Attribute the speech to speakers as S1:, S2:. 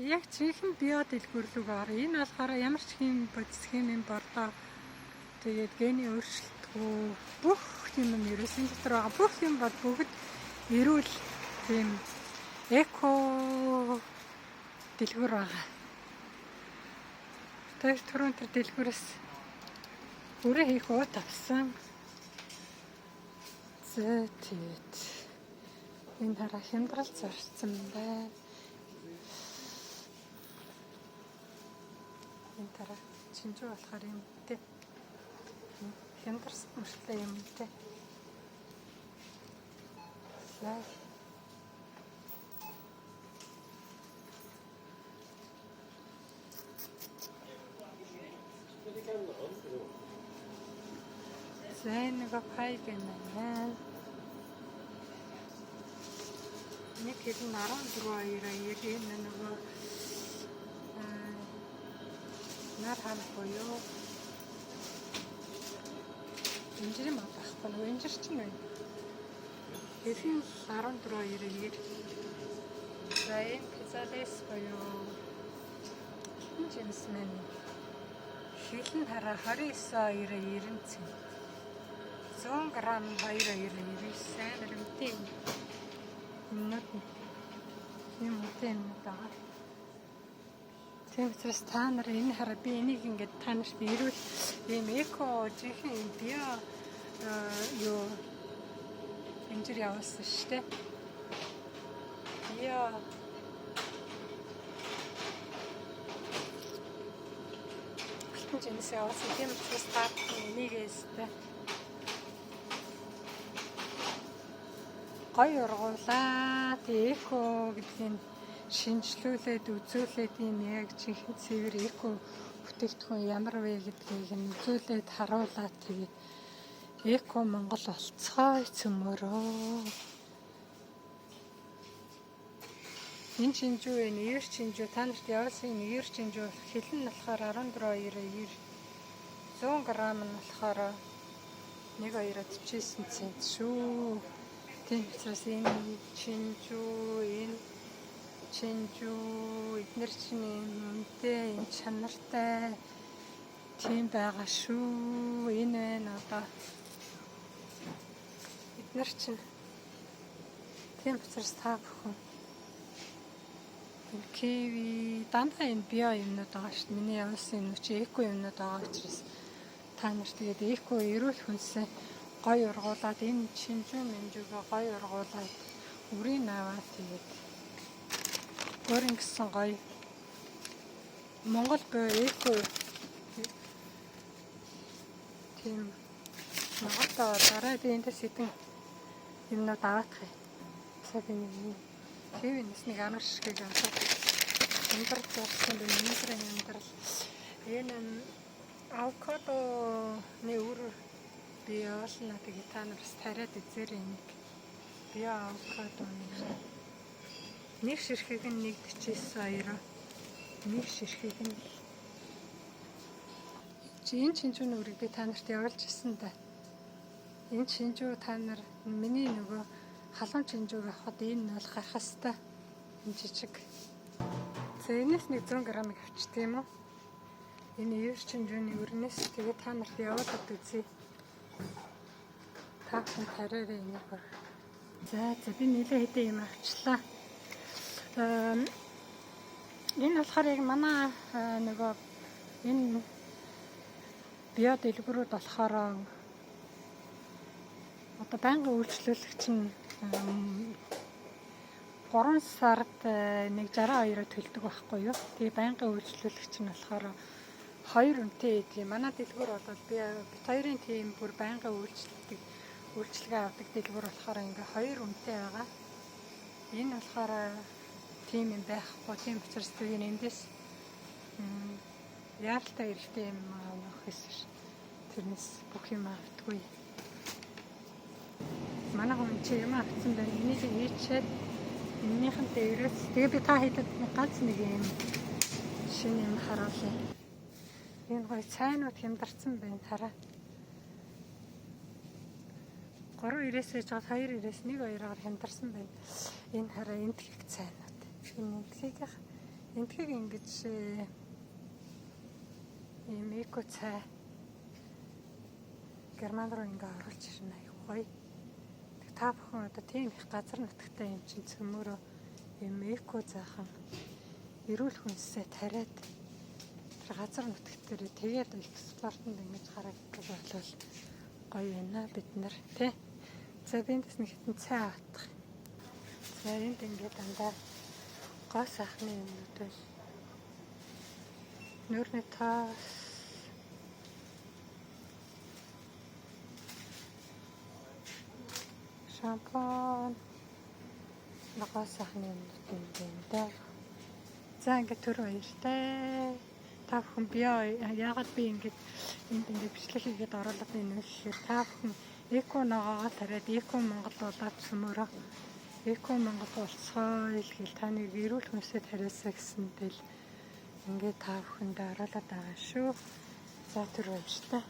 S1: яг чихэн био дэлгүүрлүүгээр энэ болохоор ямар ч хим бодисхимийн бордоо тэгээд гений өөрчлөлтгүй бүх юм ерөөсөн дотор байгаа бүх юм бол бүгд эрүүл тийм эко дэлгүүр байгаа. Тэр түрүүн тэр дэлгүүрээс үрээ хийх уут авсан. За тэгээд энэ хараа хямдрал зарцсан байна. Энэ тараа чинжүү болохоор юм те. Хямдарсан мөртлөө юм те. За. Нэг пай гэнэ. Нэг хэдэн 14 энэ нөгөө нар хам боёо. Инжир маа байхгүй нөгөө инжир чинь байна. Хэдэн 14 За энэ пиццалес боёо. Энэ жимс мэн. Шилэн хараа 29.90 цент. 100 грамм 2.99 сайн нэрмтэй. Минут. Тийм үтэй юм даа. Тийм учраас та нар энэ хараа би энийг ингээд та нарт ирүүл ийм эко жихэн био юу инжир явуулсан шүү дээ. Био жинс явуулсан тийм учраас та энийг эстэй гоё ургуулаа. Эко гэдгийг шинжлүүлээд үзүүлээд ийм яг чихэн цэвэр эко бүтээгдэхүүн ямар вэ гэдгийг үзүүлээд харуулаад тэгээд эко Монгол болцгоо цөмөрөө. Энэ чинжүү вэ? Нэр чинжүү та нарт явуулсан нэр чинжүү хэлэн нь болохоор 14.90 100 грамм нь болохоор 1.49 цент шүү. Тийм учраас энэ чинжүү эдгээр чинь үнэтэй энэ чанартай тийм байгаа шүү. Энэ байна одоо эдгээр чинь тийм учраас та бүхэн киви дандаа энэ био юмнууд байгаа шүү. Миний явуулсан юм чи эко юмнууд байгаа учраас та нар тэгээд эко эрүүл хүнсээ гоё ургуулад энэ чинжүү мэнжүүгээ гоё ургуулад үрийн аваад тэгээд өөрийн гэсэн гоё Монгол боо эко тийм Монголдоо дараа би эндээс хэдэн юмнууд аваадах юм. Сая би нэг кивинес нэг амар шигэг аваад өндөр зарсан би өндрийн өндрөл энэ авокадоны өр би явуулна тэгээд та нараас тариад үзээрэй нэг би авокадо нэг ширхэг нь 1.49 нэг ширхэг нь энэ чинжүүний үрийг би та нарт явуулж ирсэн да. Энэ чинжүү та нар миний нөгөө халуун чинжүүг авахд энэ нь бол гарах хэвээр энэ жижиг. За энэс нэг 100 грамыг авчт юм уу? Энэ ер чинжүүний өрнөөс тэгээд та нарт явуулаад үзье. Та бүхэн тариараа энийг баг. За би нэлээд хэдэн юм авчлаа. Энэ болохоор яг манай нөгөө энэ био дэлгүүрүүд болохоор одоо байнгын үйлчлүүлэгч нь 3 сард нэг 62-оор төлдөг байхгүй юу? Тэгээ байнгын үйлчлүүлэгч нь болохоор 2 үнэтэй идэг. Манай дэлгүүр бол би хоёрын тийм бүр байнгын үйлчлэгээ авдаг дэлгүүр болохоор ингээ 2 үнэтэй байгаа. Энэ болохоор тийм юм байхгүй. Тийм учраас би эндээс яаралтай хэрэгтэй юм авах гэсэн. Тэрнээс бүх юм автгүй. Манай хүн чи юм авсан байна. Энийг ийчээд энэнийхэнтэй ирээд тэгээ би та хэдэд ганц нэг юм шинэ юм харуулъя. Энэ гоё цайнууд хямдарсан байна хараа. 3 ирээсээ жоод 2 ирээс 1 2-оор хямдарсан байна. Энэ хараа энтхэг цайнууд. Энэ энтхэг Энтгэг ингэж ийм эко цай Герман руу ингээ оруулж ирнэ аюу гоё. Та бүхэн одоо тийм их газар нутагтай юм чинь цөмөрөө ийм эко заахан эрүүл хүнсээ тариад тэр газар нутагт дээр тэгээд экспортод ингэж харагддаг болвол гоё байна бид нар тий. За би эндээс нэг хитэн цай авах. За энд ингээд дандаа гоо сайхны юмнууд байна. Нүүрний тас, шампунь, гоо сайхны юмнууд юм байна. За ингээд төр баяртай. Та бүхэн би яагаад би ингээд энд ингээд бичлэг хийгээд оруулаад байна вэ гэхээр та бүхэн эко ногоогоо тариад эко Монгол болоод цөмөрөө эко Монгол болцгоо л гэл та нэг эрүүл хүнсээ тариасаа гэсэнтэй л ингээд та бүхэндээ оруулаад байгаа шүү. За түр баяртай.